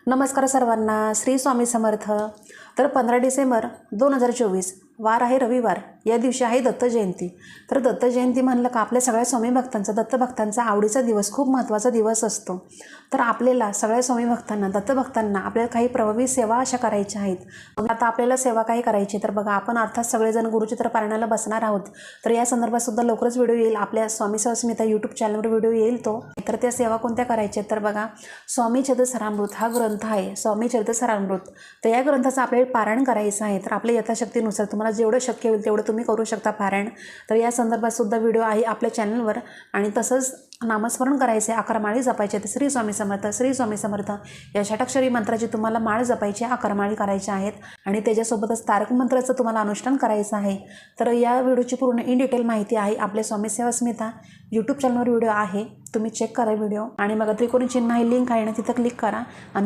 नमस्कार सर्वांना. श्री स्वामी समर्थ. तर 15 डिसेंबर 2024 वार आहे रविवार. या दिवशी आहे दत्त जयंती. तर दत्त जयंती म्हणलं का आपल्या सगळ्या स्वामी भक्तांचा, दत्तभक्तांचा आवडीचा दिवस, खूप महत्त्वाचा दिवस असतो. तर आपल्याला सगळ्या स्वामी भक्तांना, दत्तभक्तांना आपल्याला काही प्रभावी सेवा अशा करायच्या आहेत. आता आपल्याला सेवा काय करायची, तर बघा आपण अर्थात सगळेजण गुरुचित्र पारायणाला बसणार आहोत. तर या संदर्भात सुद्धा लवकरच व्हिडिओ येईल. आपल्या स्वामी सहस्मिता यूट्यूब चॅनलवर व्हिडिओ येईल तो. तर त्या सेवा कोणत्या करायच्या, तर बघा स्वामी चरितसारामृत हा ग्रंथ आहे. स्वामी चरितसारामृत, तर या ग्रंथाचं आपल्याला पारायण करायचं आहे. तर आपल्या यथाशक्तीनुसार तुम्हाला जेवढं शक्य होईल तेवढं तुम्ही करू शकता पारायण. तर या संदर्भात सुद्धा व्हिडिओ आहे आपल्या चॅनलवर. आणि तसंच नामस्मरण करायचे, 11 माळी जपायचे. तर श्री स्वामी समर्थ, श्री स्वामी समर्थ या षटाक्षरी मंत्राची तुम्हाला माळ जपायची, 11 माळी करायच्या आहेत. आणि त्याच्यासोबतच तारक मंत्राचं तुम्हाला अनुष्ठान करायचं आहे. तर या व्हिडिओची पूर्ण इन डिटेल माहिती आहे आपल्या स्वामी सेवास्मिता यूट्यूब चॅनलवर व्हिडिओ आहे. तुम्ही चेक करा व्हिडिओ. आणि मग त्रिकोणी चिन्ह आहे, लिंक आहे ना, तिथं क्लिक करा आणि